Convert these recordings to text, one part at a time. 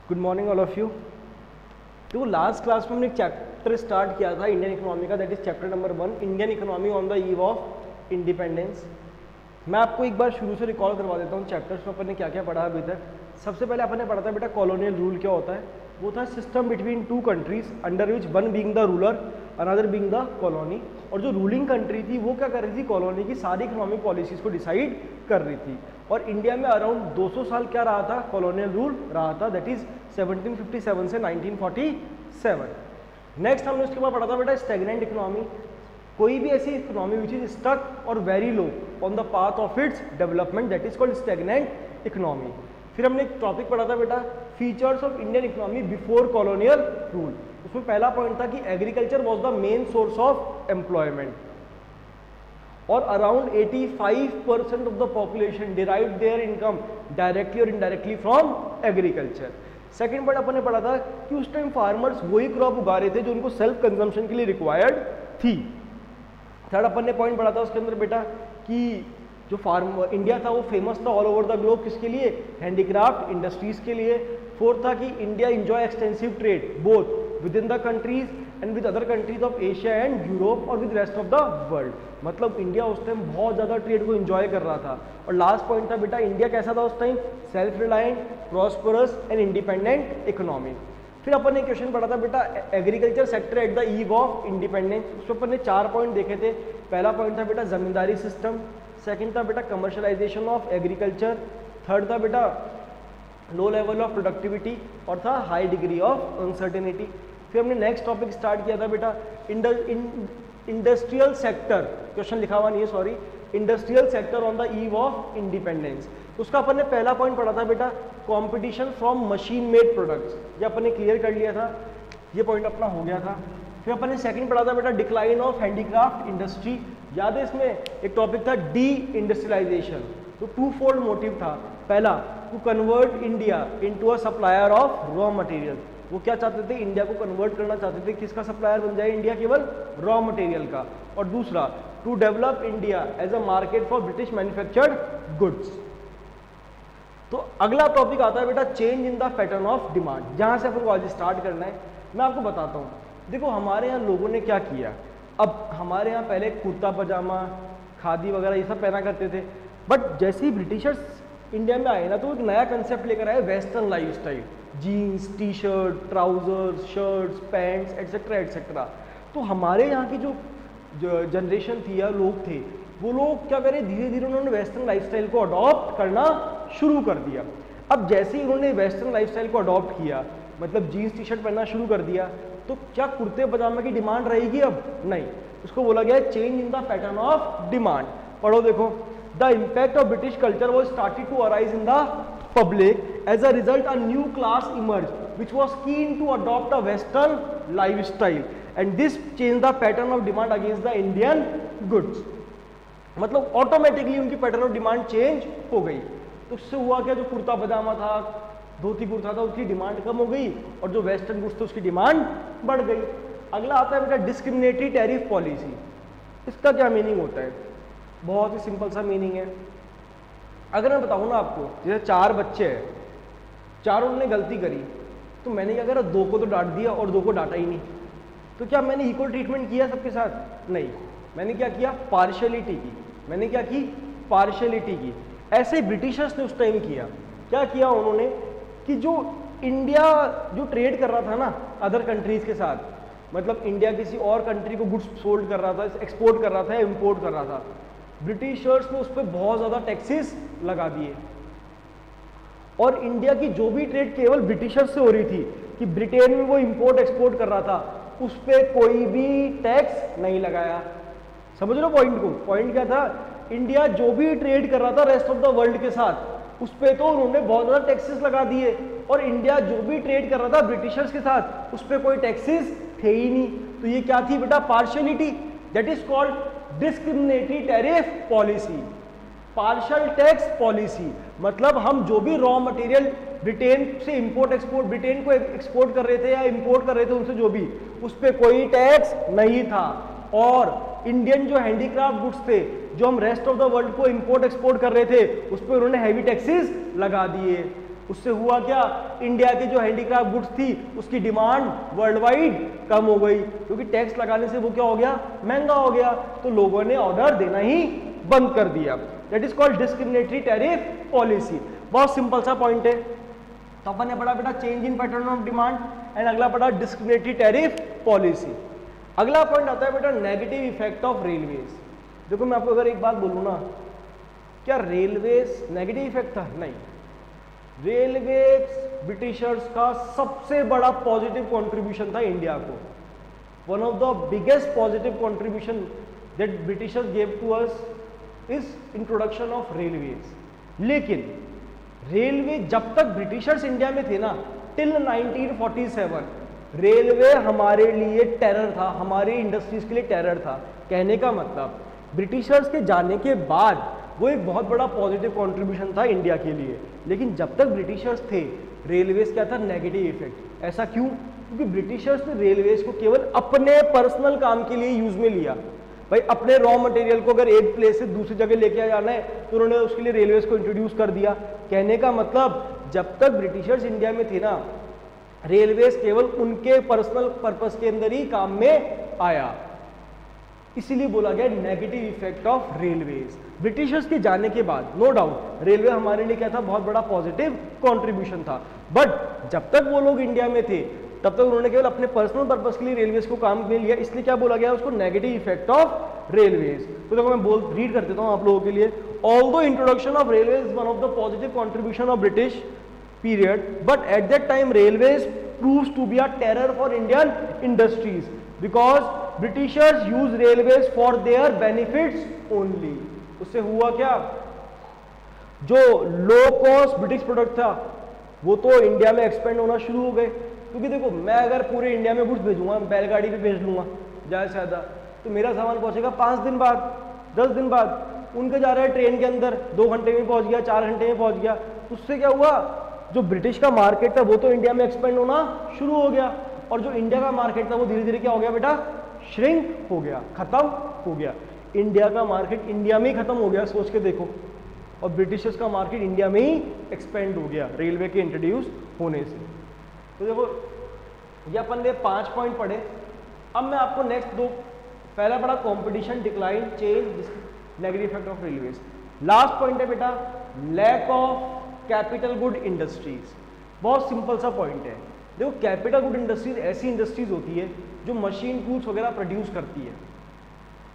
Good morning all of you. देखो last class में हमने एक चैप्टर स्टार्ट किया था इंडियन इकोनॉमी का, that is chapter number 1, Indian economy on the eve of independence. मैं आपको एक बार शुरू से रिकॉल करवा देता हूँ चैप्टर्स में अपन ने क्या क्या पढ़ा अभी तक। सबसे पहले अपन ने पढ़ा था बेटा कॉलोनियल रूल क्या होता है। वो था system between two countries under which one being the ruler another being the colony. और जो रूलिंग कंट्री थी वो क्या कर रही थी, कॉलोनी की सारी इकोनॉमिक पॉलिसीज को डिसाइड कर रही थी। और इंडिया में अराउंड 200 साल क्या रहा था, कॉलोनियल रूल रहा था, दैट इज 1757 से 1947। नेक्स्ट हमने उसके बाद पढ़ा था बेटा स्टैग्नेंट इकोनॉमी, कोई भी ऐसी इकोनॉमी विच इज स्टक और very low on the path of its development, that is called stagnant economy. फिर हमने एक टॉपिक पढ़ा था बेटा features of Indian economy before colonial rule. उसमें पहला पॉइंट था कि agriculture was the main source of employment और around 85% of the population derive their income directly और indirectly from agriculture. Second point अपन ने पढ़ा था कि उस टाइम फार्मर्स वही क्रॉप उगा रहे थे जो उनको सेल्फ कंजम्पशन के लिए रिक्वायर्ड थी। थर्ड अपन ने पॉइंट पढ़ा था उसके अंदर बेटा कि जो इंडिया था वो फेमस था ऑल ओवर द ग्लोब किसके लिए, हैंडीक्राफ्ट इंडस्ट्रीज के लिए। फोर्थ था कि India enjoy extensive trade both with in the countries and with other countries of Asia and Europe और with rest of the world. मतलब इंडिया उस टाइम बहुत ज़्यादा ट्रेड को एंजॉय कर रहा था। और लास्ट पॉइंट था बेटा इंडिया कैसा था उस time, self reliant, prosperous and independent economy. फिर अपन ने क्वेश्चन पढ़ा था बेटा agriculture sector at the eve of independence. उसमें अपन ने 4 पॉइंट देखे थे। पहला पॉइंट था बेटा जमींदारी सिस्टम, सेकंड था बेटा कमर्शलाइजेशन ऑफ एग्रीकल्चर, थर्ड था बेटा लो लेवल ऑफ प्रोडक्टिविटी और था हाई डिग्री ऑफ अनसर्टेनिटी। फिर हमने नेक्स्ट टॉपिक स्टार्ट किया था बेटा इंडस्ट्रियल सेक्टर, क्वेश्चन लिखा हुआ नहीं है sorry, industrial sector on the eve of independence. उसका अपन ने पहला पॉइंट पढ़ा था बेटा competition from machine made products, ये अपन ने क्लियर कर लिया था, ये पॉइंट अपना हो गया था। फिर अपन ने सेकंड पढ़ा था बेटा डिक्लाइन ऑफ हैंडीक्राफ्ट इंडस्ट्री, याद है इसमें एक टॉपिक था डी इंडस्ट्रियलाइजेशन। तो टू फोल्ड मोटिव था, पहला to convert India into a supplier of raw material, वो क्या चाहते थे, इंडिया को कन्वर्ट करना चाहते थे, किसका सप्लायर बन जाए इंडिया, केवल रॉ मटेरियल का। और दूसरा to develop India as a market for British manufactured goods. तो अगला टॉपिक आता है बेटा change in the pattern of demand, जहां से अपन को आज स्टार्ट करना है। मैं आपको बताता हूँ, देखो हमारे यहाँ लोगों ने क्या किया, अब हमारे यहाँ पहले कुर्ता पजामा खादी वगैरह ये सब पहना करते थे, बट जैसे ही ब्रिटिशर्स इंडिया में आए ना तो एक नया कंसेप्ट लेकर आए western lifestyle, jeans, T shirt, trousers, shirts, pants etcetera etcetera. तो हमारे यहाँ की जो जनरेशन थी या लोग थे वो लोग क्या करें, धीरे धीरे उन्होंने वेस्टर्न लाइफस्टाइल को अडॉप्ट करना शुरू कर दिया। अब जैसे ही उन्होंने वेस्टर्न लाइफस्टाइल को अडॉप्ट किया, मतलब जीन्स टी शर्ट पहनना शुरू कर दिया, तो क्या कुर्ते पजामा की डिमांड रहेगी अब, नहीं, उसको बोला गया change in the pattern of demand. पढ़ो देखो, the impact of British culture was started to arise in the public. As a result, a new class emerged which was keen to adopt a western lifestyle and this changed the pattern of demand against the Indian goods. मतलब automatically उनकी pattern of demand change हो गई। तो उससे हुआ क्या, जो कुर्ता पजामा था, धोती कुर्ता था, उसकी डिमांड कम हो गई और जो वेस्टर्न गुड्स थे उसकी डिमांड बढ़ गई। अगला आता है बेटा डिस्क्रिमिनेटरी टैरिफ पॉलिसी। इसका क्या मीनिंग होता है, बहुत ही सिंपल सा मीनिंग है। अगर मैं बताऊँ ना आपको, जैसे 4 बच्चे हैं, चारों ने गलती करी, तो मैंने क्या करा, 2 को तो डांट दिया और 2 को डांटा ही नहीं, तो क्या मैंने इक्वल ट्रीटमेंट किया सबके साथ, नहीं, मैंने क्या किया, पार्शियलिटी की। मैंने क्या की, पार्शियलिटी की। ऐसे ब्रिटिशर्स ने उस टाइम किया, क्या किया उन्होंने कि जो इंडिया जो ट्रेड कर रहा था ना अदर कंट्रीज के साथ, मतलब इंडिया किसी और कंट्री को गुड्स सोल्ड कर रहा था, एक्सपोर्ट कर रहा था, इम्पोर्ट कर रहा था, ब्रिटिशर्स ने उस पर बहुत ज़्यादा टैक्सेस लगा दिए। और इंडिया की जो भी ट्रेड केवल ब्रिटिशर्स से हो रही थी, कि ब्रिटेन में वो इंपोर्ट एक्सपोर्ट कर रहा था, उस पर कोई भी टैक्स नहीं लगाया। समझ लो पॉइंट को, पॉइंट क्या था, इंडिया जो भी ट्रेड कर रहा था रेस्ट ऑफ द वर्ल्ड के साथ, उस पर तो उन्होंने बहुत ज़्यादा टैक्सेस लगा दिए, और इंडिया जो भी ट्रेड कर रहा था ब्रिटिशर्स के साथ, उस पर कोई टैक्सेस थे ही नहीं। तो ये क्या थी बेटा, partiality, that is called discriminatory tariff policy, partial tax policy. मतलब हम जो भी रॉ मटेरियल ब्रिटेन से इंपोर्ट एक्सपोर्ट, ब्रिटेन को एक्सपोर्ट कर रहे थे या इंपोर्ट कर रहे थे उनसे जो भी, उस पर कोई टैक्स नहीं था। और इंडियन जो हैंडीक्राफ्ट गुड्स थे जो हम रेस्ट ऑफ द वर्ल्ड को इंपोर्ट एक्सपोर्ट कर रहे थे, उस पर उन्होंने हैवी टैक्सेस लगा दिए। उससे हुआ क्या, इंडिया के जो हैंडीक्राफ्ट गुड्स थी उसकी डिमांड वर्ल्ड वाइड कम हो गई, क्योंकि टैक्स लगाने से वो क्या हो गया, महंगा हो गया, तो लोगों ने ऑर्डर देना ही बंद कर दिया। That is called discriminatory tariff policy. बहुत सिंपल सा पॉइंट है। तो अपन ने पढ़ा बेटा change in pattern of demand, and अगला पढ़ा डिस्क्रिमिनेटरी टैरिफ पॉलिसी। अगला पॉइंट आता है बेटा नेगेटिव इफेक्ट ऑफ रेलवेज। देखो मैं आपको अगर एक बात बोलूं ना, क्या रेलवेज नेगेटिव इफेक्ट था? नहीं, रेलवेज ब्रिटिशर्स का सबसे बड़ा पॉजिटिव कंट्रीब्यूशन था इंडिया को। One of the biggest positive contribution that Britishers gave to us is introduction of railways. लेकिन रेलवे जब तक ब्रिटिशर्स इंडिया में थे ना, टिल 1947 रेलवे हमारे लिए टेरर था, हमारी इंडस्ट्रीज के लिए टेरर था। कहने का मतलब ब्रिटिशर्स के जाने के बाद वो एक बहुत बड़ा पॉजिटिव कंट्रीब्यूशन था इंडिया के लिए, लेकिन जब तक ब्रिटिशर्स थे रेलवेज क्या था, नेगेटिव इफेक्ट। ऐसा क्यों? क्योंकि ब्रिटिशर्स ने रेलवेज को केवल अपने पर्सनल काम के लिए यूज में लिया। भाई अपने रॉ मटेरियल को अगर एक प्लेस से दूसरी जगह लेके जाना है तो उन्होंने उसके लिए रेलवेज को इंट्रोड्यूस कर दिया। कहने का मतलब जब तक ब्रिटिशर्स इंडिया में थे ना, रेलवेज केवल उनके पर्सनल पर्पस के अंदर ही काम में आया, इसीलिए बोला गया negative effect of railways. Britishers के जाने के बाद नो डाउट रेलवे हमारे लिए क्या था, बहुत बड़ा पॉजिटिव कंट्रीब्यूशन था, बट जब तक वो लोग इंडिया में थे तब तक उन्होंने केवल अपने पर्सनल पर्पस के लिए रेलवेज को काम में लिया, इसलिए क्या बोला गया उसको, नेगेटिव इफेक्ट ऑफ रेलवेज। तो देखो मैं रीड कर देता हूं आप लोगों के लिए। Although introduction of railways is one of the positive contribution of British period, but at that time railways proves to be a terror for Indian industries because Britishers use railways for their benefits only. उससे हुआ क्या, जो low cost British product था वो तो India में expand होना शुरू हो गए, क्योंकि देखो मैं अगर पूरे इंडिया में गुड्स भेजूंगा, बैलगाड़ी पे भेज लूंगा ज़्यादा से ज़्यादा, तो मेरा सामान पहुंचेगा 5 दिन बाद, 10 दिन बाद। उनके जा रहा है ट्रेन के अंदर 2 घंटे में पहुंच गया, 4 घंटे में पहुंच गया। उससे क्या हुआ, जो ब्रिटिश का मार्केट था वो तो इंडिया में एक्सपेंड होना शुरू हो गया, और जो इंडिया का मार्केट था वो धीरे धीरे क्या हो गया बेटा, श्रिंक हो गया, खत्म हो गया। इंडिया का मार्केट इंडिया में ही खत्म हो गया, सोच के देखो, और ब्रिटिशर्स का मार्केट इंडिया में ही एक्सपेंड हो गया रेलवे के इंट्रोड्यूस होने से। तो देखो ये अपन ने 5 पॉइंट पढ़े। अब मैं आपको नेक्स्ट 2, पहला पढ़ा competition, decline, change, negative effect of railways. Last point है बेटा lack of capital good industries. बहुत सिंपल सा पॉइंट है। देखो कैपिटल गुड इंडस्ट्रीज ऐसी इंडस्ट्रीज होती है जो मशीन टूल्स वगैरह प्रोड्यूस करती है,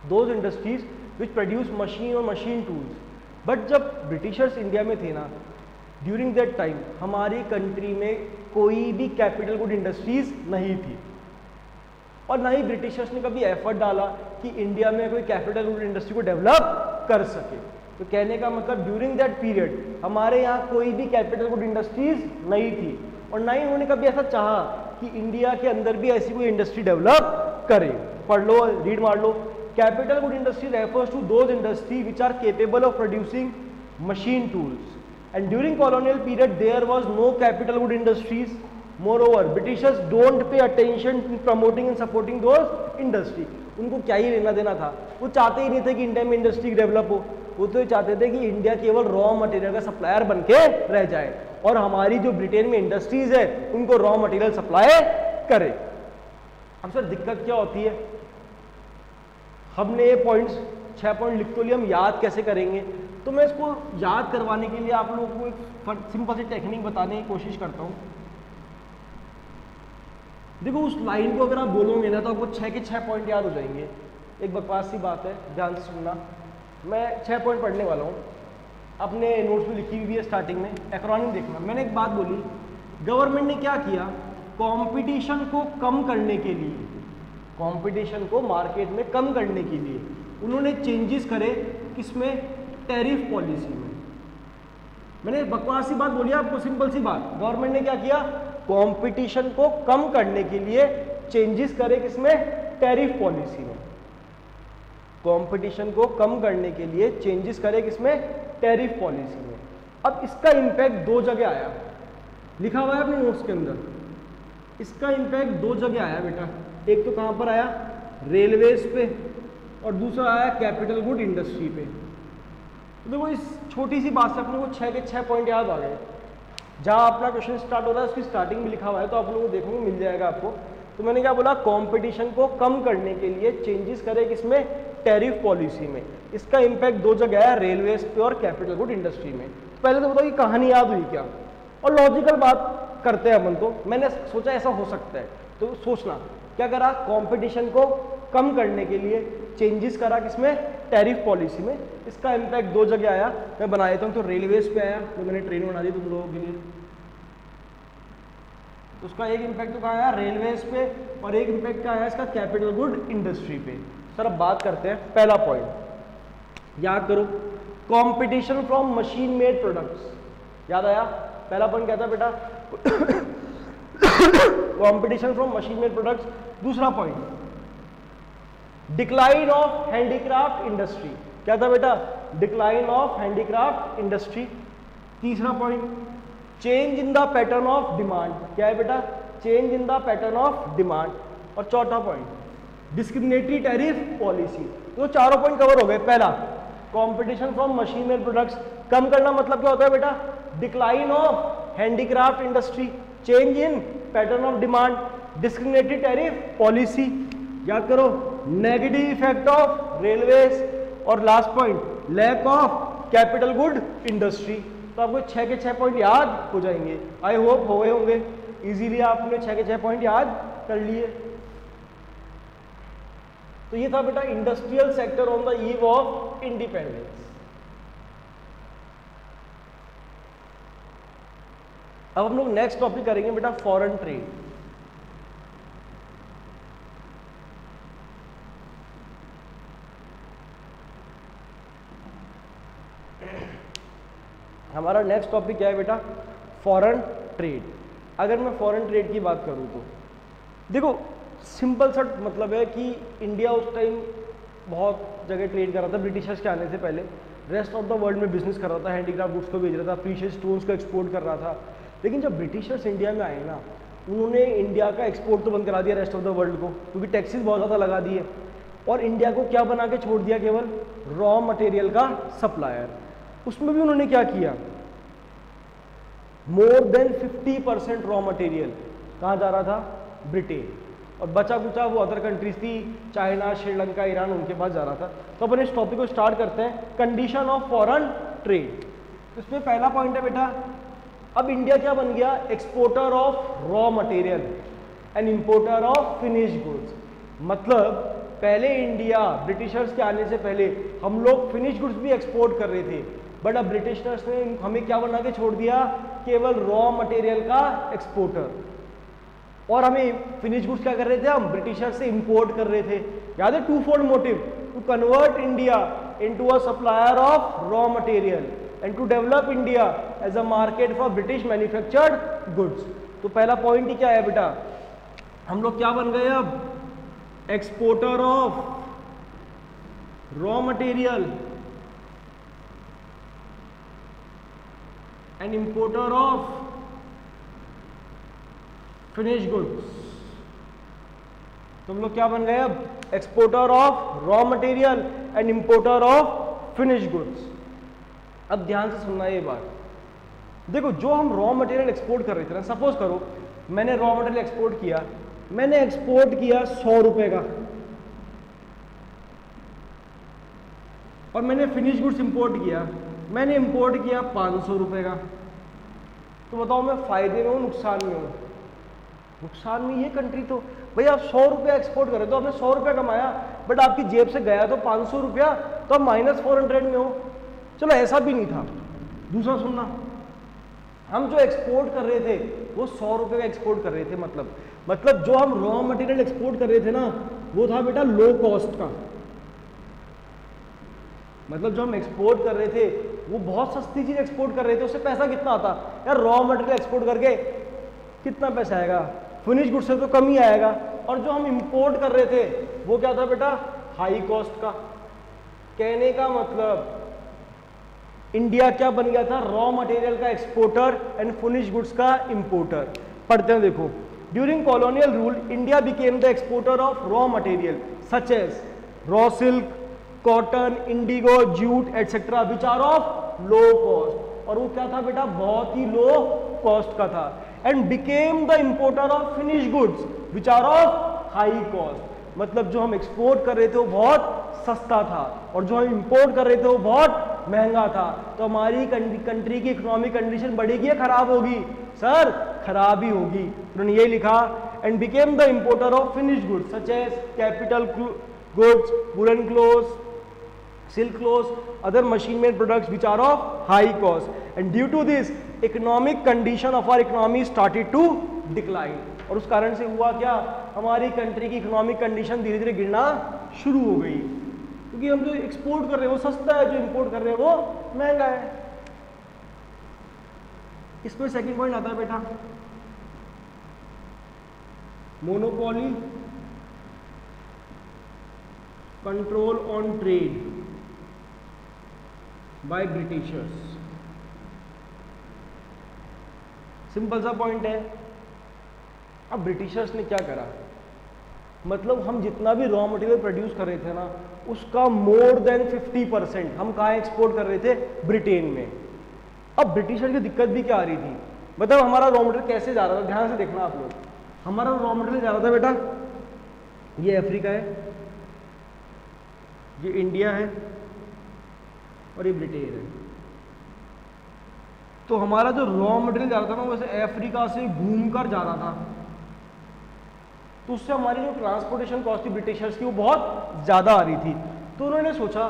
those industries which produce machine और मशीन टूल्स। बट जब ब्रिटिशर्स इंडिया में थे ना, ड्यूरिंग दैट टाइम हमारी कंट्री में कोई भी कैपिटल गुड इंडस्ट्रीज नहीं थी, और ना ही ब्रिटिशर्स ने कभी एफर्ट डाला कि इंडिया में कोई कैपिटल गुड इंडस्ट्री को डेवलप कर सके। तो कहने का मतलब ड्यूरिंग दैट पीरियड हमारे यहाँ कोई भी कैपिटल गुड इंडस्ट्रीज नहीं थी, और ना ही उन्होंने कभी ऐसा चाहा कि इंडिया के अंदर भी ऐसी कोई इंडस्ट्री डेवलप करे। पढ़ लो, रीड मार लो। Capital good industry refers to those industry which are capable of producing machine tools, and during colonial period there was no capital good industries. Moreover, Britishers don't pay attention in promoting and supporting those industry. उनको क्या ही लेना देना था, वो चाहते ही नहीं थे कि इंडिया में इंडस्ट्री डेवलप हो, वो तो चाहते थे कि इंडिया केवल रॉ मटेरियल का सप्लायर बन के रह जाए, और हमारी जो ब्रिटेन में इंडस्ट्रीज है उनको रॉ मटेरियल सप्लाई करे। अब सर दिक्कत क्या होती है, हमने ये पॉइंट्स 6 पॉइंट लिख तो लिए, हम याद कैसे करेंगे? तो मैं इसको याद करवाने के लिए आप लोगों को एक सिंपल सी टेक्निक बताने की कोशिश करता हूँ। देखो उस लाइन को अगर आप बोलोगे ना तो आपको 6 के 6 पॉइंट याद हो जाएंगे। एक बकवास सी बात है, ध्यान से सुनना। मैं 6 पॉइंट पढ़ने वाला हूँ, अपने नोट्स में लिखी हुई है स्टार्टिंग में, एक्रोनिम देखना। मैंने एक बात बोली, गवर्नमेंट ने क्या किया, कंपटीशन को कम करने के लिए, कंपटीशन को मार्केट में कम करने के लिए उन्होंने चेंजेस करे, किसमें, टैरिफ पॉलिसी में। मैंने बकवास सी बात बोली आपको, सिंपल सी बात। गवर्नमेंट ने क्या किया, कंपटीशन को कम करने के लिए चेंजेस करे, किसमें, टैरिफ पॉलिसी में। कंपटीशन को कम करने के लिए चेंजेस करे, किसमें, टैरिफ पॉलिसी में। अब इसका इंपैक्ट 2 जगह आया, लिखा हुआ है अपने नोट्स के अंदर। इसका इंपैक्ट 2 जगह आया बेटा, एक तो कहां पर आया, रेलवेज पे, और दूसरा आया कैपिटल गुड इंडस्ट्री पे। तो देखो इस छोटी सी बात से अपने को 6 के 6 पॉइंट याद आ गए। जहाँ अपना क्वेश्चन स्टार्ट हो रहा है उसकी स्टार्टिंग में लिखा हुआ है, तो आप लोगों को देखोगे मिल जाएगा आपको। तो मैंने क्या बोला, कंपटीशन को कम करने के लिए चेंजेस करे किसमें, टैरिफ पॉलिसी में। इसका इम्पैक्ट दो जगह है, रेलवेज पे और कैपिटल गुड इंडस्ट्री में। पहले तो बताओ ये कहानी याद हुई क्या, और लॉजिकल बात करते हैं अपन। तो मैंने सोचा ऐसा हो सकता है, तो सोचना क्या करा, कंपटीशन को कम करने के लिए चेंजेस करा किसमें, टैरिफ पॉलिसी में। इसका इम्पैक्ट दो जगह आया, मैं बना देता हूँ। तो रेलवेज पे आया, तो मैंने ट्रेन बना दी तुम लोगों के लिए। तो उसका एक इम्पैक्ट तो कहाँ आया, रेलवेज पे, और एक इम्पैक्ट क्या आया इसका, कैपिटल गुड इंडस्ट्री पे। सर अब बात करते हैं, पहला पॉइंट याद करो, competition from machine made products. याद आया, पहला पॉइंट क्या था बेटा, competition from machine made products. दूसरा point, decline of handicraft industry. क्या था बेटा, डिक्लाइन ऑफ हैंडीक्राफ्ट इंडस्ट्री। तीसरा point, change in the pattern of demand. क्या है बेटा, change in the pattern of demand. और चौथा पॉइंट, डिस्क्रिमिनेटरी टैरिफ पॉलिसी। तो चारों पॉइंट कवर हो गए। पहला, competition from machine made products कम करना, मतलब क्या होता है बेटा, decline of handicraft industry, change in pattern of demand, discriminatory tariff policy. याद करो, नेगेटिव इफेक्ट ऑफ रेलवेज, और last point, lack of capital good industry. तो आपको 6 के 6 पॉइंट याद हो जाएंगे। आई होप हो गए होंगे इजीली, आपने 6 के 6 पॉइंट याद कर लिए। तो ये था बेटा industrial sector on the eve of independence. अब हम लोग नेक्स्ट टॉपिक करेंगे बेटा, फॉरेन ट्रेड। हमारा नेक्स्ट टॉपिक क्या है बेटा, फॉरेन ट्रेड। अगर मैं फॉरेन ट्रेड की बात करूं तो देखो सिंपल सा मतलब है कि इंडिया उस टाइम बहुत जगह ट्रेड कर रहा था, ब्रिटिशर्स के आने से पहले रेस्ट ऑफ द वर्ल्ड में बिजनेस कर रहा था, हैंडीक्राफ्ट गुड्स को भेज रहा था, प्रीशियस स्टोन्स को एक्सपोर्ट कर रहा था। लेकिन जब ब्रिटिशर्स इंडिया में आए ना, उन्होंने इंडिया का एक्सपोर्ट तो बंद करा दिया रेस्ट ऑफ द वर्ल्ड को, क्योंकि टैक्सेस बहुत ज़्यादा लगा दिए, और इंडिया को क्या बना के छोड़ दिया, केवल रॉ मटेरियल का सप्लायर। उसमें भी उन्होंने क्या किया, मोर देन 50% रॉ मटेरियल कहाँ जा रहा था, ब्रिटेन, और बचा कुचा वो अदर कंट्रीज थी, चाइना, श्रीलंका, ईरान, उनके पास जा रहा था। तो अपन इस टॉपिक को स्टार्ट करते हैं, कंडीशन ऑफ फॉरेन ट्रेड। इसमें पहला पॉइंट है बेटा, अब इंडिया क्या बन गया, exporter of raw material and importer of finish goods. मतलब पहले इंडिया ब्रिटिशर्स के आने से पहले हम लोग फिनिश गुड्स भी एक्सपोर्ट कर रहे थे, बट अब ब्रिटिशर्स ने हमें क्या बना के छोड़ दिया, केवल रॉ मटेरियल का एक्सपोर्टर। और हमें फिनिश गुड्स क्या कर रहे थे, हम ब्रिटिशर से इंपोर्ट कर रहे थे। याद है, two fold motive, to convert India into a supplier of raw material and to develop India as a market for British manufactured goods. तो पहला पॉइंट ही क्या है बेटा, हम लोग क्या बन गए अब, exporter of raw material and importer of finish goods. तुम लोग क्या बन गए अब, exporter of raw material and importer of finish goods. अब ध्यान से सुनना ये बात, देखो जो हम रॉ मटेरियल एक्सपोर्ट कर रहे थे ना, सपोज करो मैंने रॉ मटेरियल एक्सपोर्ट किया, मैंने एक्सपोर्ट किया 100 रुपए का, और मैंने फिनिश गुड्स इंपोर्ट किया, मैंने इंपोर्ट किया 500 रुपए का। तो बताओ मैं फायदे में हूं, नुकसान में हूं? नुकसान में। ये कंट्री तो भाई आप 100 रुपया एक्सपोर्ट कर रहे, तो आपने 100 रुपया कमाया, बट आपकी जेब से गया तो 500 रुपया, तो आप -400 में हो। चलो ऐसा भी नहीं था। दूसरा सुनना, हम जो एक्सपोर्ट कर रहे थे वो 100 रुपये का एक्सपोर्ट कर रहे थे, मतलब जो हम रॉ मटेरियल एक्सपोर्ट कर रहे थे ना, वो था बेटा लो कॉस्ट का। मतलब जो हम एक्सपोर्ट कर रहे थे वो बहुत सस्ती चीज एक्सपोर्ट कर रहे थे, उससे पैसा कितना आता यार, रॉ मटेरियल एक्सपोर्ट करके कितना पैसा आएगा, फिनिश गुड्स से तो कम ही आएगा। और जो हम इंपोर्ट कर रहे थे वो क्या था बेटा, हाई कॉस्ट का। कहने का मतलब इंडिया क्या बन गया था, रॉ मटेरियल का एक्सपोर्टर एंड फिनिश गुड्स का इंपोर्टर। पढ़ते हैं देखो, during colonial rule India became the exporter of raw material such as raw silk, cotton, indigo, jute etcetera which are of low cost. और वो क्या था बेटा, बहुत ही लो कॉस्ट का था and became the importer of finish goods which are of high cost. मतलब जो हम एक्सपोर्ट कर रहे थे वो बहुत सस्ता था और जो हम इंपोर्ट कर रहे थे वो बहुत महंगा था। तो हमारी कंट्री की इकोनॉमिक कंडीशन बढ़ेगी या खराब होगी? सर खराब ही होगी। उन्होंने ये लिखा and became the importer of finish goods such as capital goods, woollen clothes, silk clothes, other machine made products which are of high cost, and due to this economic condition of our economy started to decline। और उस कारण से हुआ क्या, हमारी country की economic condition धीरे धीरे गिरना शुरू हो गई, क्योंकि हम जो एक्सपोर्ट कर रहे हैं वो सस्ता है, जो इंपोर्ट कर रहे हैं वो महंगा है। इसमें सेकंड पॉइंट आता है बेटा monopoly control on trade by Britishers. Simple सा पॉइंट है। अब ब्रिटिशर्स ने क्या करा, मतलब हम जितना भी रॉ मटेरियल प्रोड्यूस कर रहे थे ना उसका मोर देन 50% हम कहाँ एक्सपोर्ट कर रहे थे? ब्रिटेन में। अब ब्रिटिशर की दिक्कत भी क्या आ रही थी, मतलब हमारा रॉ मटेरियल कैसे जा रहा था, ध्यान से देखना आप लोग। हमारा रॉ मटेरियल जा रहा था बेटा, ये अफ्रीका है, ये इंडिया है और ये ब्रिटेन है। तो हमारा जो रॉ मटेरियल जा रहा था ना वैसे अफ्रीका से घूमकर जा रहा था, तो उससे हमारी जो ट्रांसपोर्टेशन कॉस्ट थी ब्रिटिशर्स की वो बहुत ज़्यादा आ रही थी। तो उन्होंने सोचा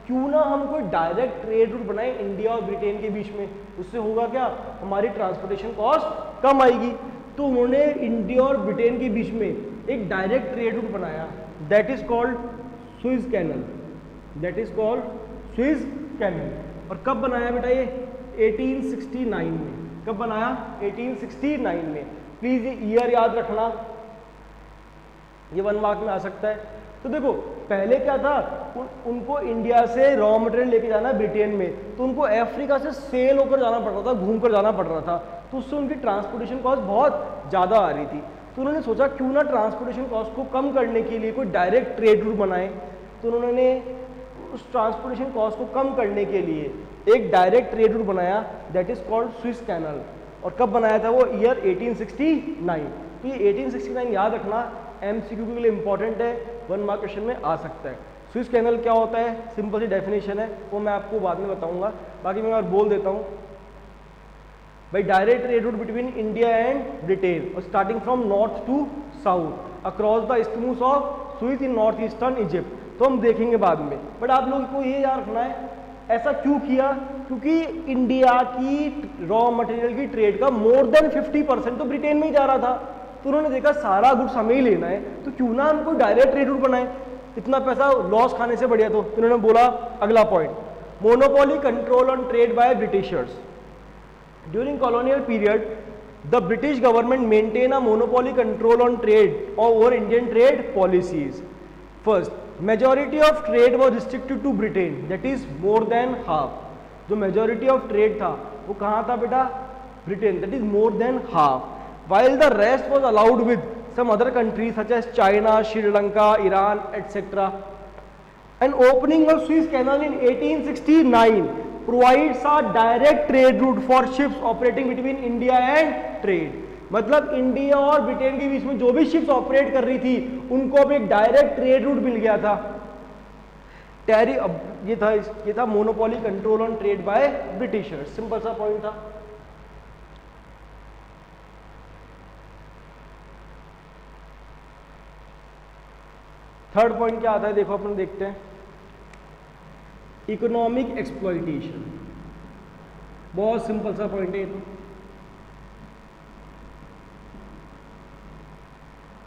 क्यों ना हम कोई डायरेक्ट ट्रेड रूट बनाए इंडिया और ब्रिटेन के बीच में, उससे होगा क्या, हमारी ट्रांसपोर्टेशन कॉस्ट कम आएगी। तो उन्होंने इंडिया और ब्रिटेन के बीच में एक डायरेक्ट ट्रेड रूट बनाया, that is called Suez canal, that is called Suez canal. और कब बनाया बेटा ये? 1869 में। कब बनाया? 1869 में। प्लीज ये ईयर याद रखना, ये 1 मार्क में आ सकता है। तो देखो पहले क्या था, उनको इंडिया से रॉ मटेरियल लेके जाना ब्रिटेन में, तो उनको अफ्रीका से सेल होकर जाना पड़ रहा था, घूम कर जाना पड़ रहा था, तो उससे उनकी ट्रांसपोर्टेशन कॉस्ट बहुत ज़्यादा आ रही थी। तो उन्होंने सोचा क्यों ना ट्रांसपोर्टेशन कॉस्ट को कम करने के लिए कोई डायरेक्ट ट्रेड रूट बनाए। तो उन्होंने उस ट्रांसपोर्टेशन कॉस्ट को कम करने के लिए एक डायरेक्ट ट्रेड रूट बनाया, that is called Suez canal. और कब बनाया था वो? ईयर 1869। तो ये 1869 याद रखना, एमसीक्यू के लिए इंपॉर्टेंट है, 1 मार्क क्वेश्चन में आ सकता है। सुएज कैनल क्या होता है? सिंपल सी डेफिनेशन है, वो मैं आपको बाद में बताऊंगा, बाकी मैं और बोल देता हूँ भाई। Direct trade route between India and Britain और starting from north to south across the isthmus of Suez in north eastern Egypt. तो हम देखेंगे बाद में, बट आप लोगों को ये याद रखना है ऐसा क्यों किया, क्योंकि इंडिया की रॉ मटेरियल की ट्रेड का मोर देन 50% तो ब्रिटेन में ही जा रहा था। तो उन्होंने देखा सारा गुड्स हमें ही लेना है, तो क्यों ना हम कोई डायरेक्ट ट्रेड रूट बनाए, इतना पैसा लॉस खाने से बढ़िया। तो उन्होंने बोला अगला point, monopoly control on trade by Britishers. During colonial period the British government maintain a monopoly control on trade over Indian trade policies. First, majority of trade was restricted to Britain, that is more than half. जो majority of trade था वो कहाँ था बेटा? Britain, that is more than half. while the rest was allowed with some other countries such as China, Sri Lanka, Iran, etc. An opening of Suez Canal in 1869 provides a direct trade route for ships operating between India and trade. मतलब India और Britain के बीच में जो भी ships operate कर रही थी उनको अब एक डायरेक्ट ट्रेड रूट मिल गया था। ये था monopoly control on trade by Britishers. Simple सा पॉइंट था। थर्ड पॉइंट क्या आता है देखो, अपन देखते हैं, इकोनॉमिक एक्सप्लॉइटेशन। बहुत सिंपल सा पॉइंट है ये तो।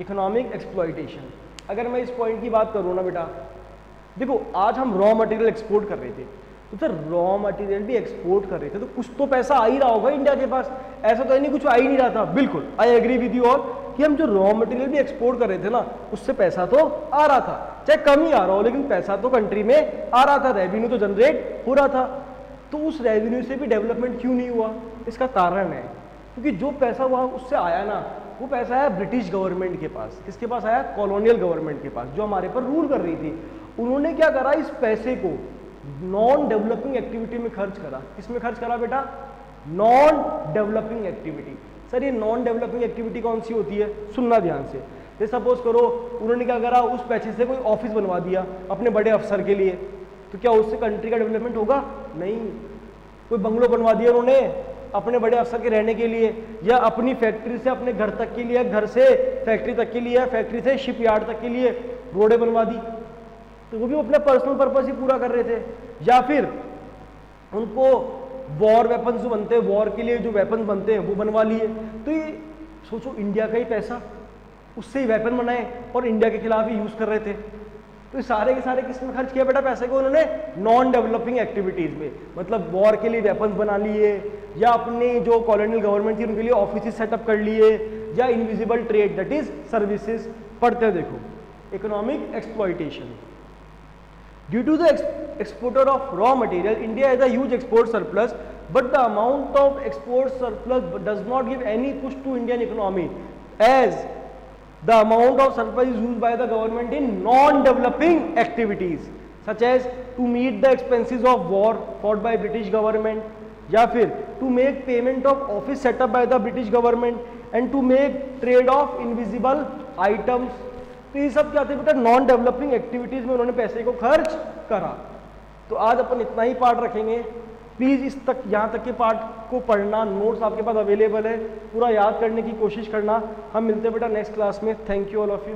इकोनॉमिक एक्सप्लॉइटेशन, अगर मैं इस पॉइंट की बात करूँ ना बेटा, देखो आज हम रॉ मटेरियल एक्सपोर्ट कर रहे थे, तो सर रॉ मटेरियल भी एक्सपोर्ट कर रहे थे तो कुछ तो पैसा आ ही रहा होगा इंडिया के पास, ऐसा तो नहीं कुछ आ ही नहीं रहा था। बिल्कुल I agree with you all कि हम जो रॉ मटेरियल भी एक्सपोर्ट कर रहे थे ना उससे पैसा तो आ रहा था, चाहे कम ही आ रहा हो लेकिन पैसा तो कंट्री में आ रहा था, रेवेन्यू तो जनरेट हो रहा था। तो उस रेवेन्यू से भी डेवलपमेंट क्यों नहीं हुआ? इसका कारण है क्योंकि जो पैसा वहाँ उससे आया ना वो पैसा आया ब्रिटिश गवर्नमेंट के पास। किसके पास आया? कॉलोनियल गवर्नमेंट के पास, जो हमारे पर रूल कर रही थी। उन्होंने क्या करा, इस पैसे को नॉन डेवलपिंग एक्टिविटी में खर्च करा। किसमें खर्च करा बेटा? Non developing activity. सर ये नॉन डेवलपिंग एक्टिविटी कौन सी होती है, सुनना ध्यान से। जैसे सपोज करो उन्होंने क्या करा, उस पैसे से कोई ऑफिस बनवा दिया अपने बड़े अफसर के लिए, तो क्या उससे कंट्री का डेवलपमेंट होगा? नहीं। कोई बंगलो बनवा दिया उन्होंने अपने बड़े अफसर के रहने के लिए, या अपनी फैक्ट्री से अपने घर तक के लिए, घर से फैक्ट्री तक के लिए, फैक्ट्री से शिप यार्ड तक के लिए रोडें बनवा दी, तो वो भी अपने पर्सनल पर्पस ही पूरा कर रहे थे। या फिर उनको वॉर वेपन्स जो बनते हैं, वॉर के लिए जो वेपन्स बनते हैं वो बनवा लिए। तो ये सोचो इंडिया का ही पैसा, उससे ही वेपन बनाए और इंडिया के खिलाफ ही यूज कर रहे थे। तो ये सारे के सारे किस में खर्च किया बेटा पैसे को? उन्होंने नॉन डेवलपिंग एक्टिविटीज में, मतलब वॉर के लिए वेपन्स बना लिए, या अपनी जो कॉलोनियल गवर्नमेंट थी उनके लिए ऑफिस सेटअप कर लिए, या invisible trade that is services. पढ़ते हैं देखो, economic exploitation. Due to the exporter of raw material, India has a huge export surplus, but the amount of export surplus does not give any push to Indian economy, as the amount of surplus is used by the government in non-developing activities, such as to meet the expenses of war fought by British government, या फिर to make payment of office set up by the British government, and to make trade of invisible items। तो ये सब क्या थे बेटा? Non developing activities में उन्होंने पैसे को खर्च करा। तो आज अपन इतना ही पार्ट रखेंगे। प्लीज इस तक, यहाँ तक के पार्ट को पढ़ना, नोट्स आपके पास अवेलेबल है, पूरा याद करने की कोशिश करना। हम मिलते हैं बेटा नेक्स्ट क्लास में। Thank you all of you.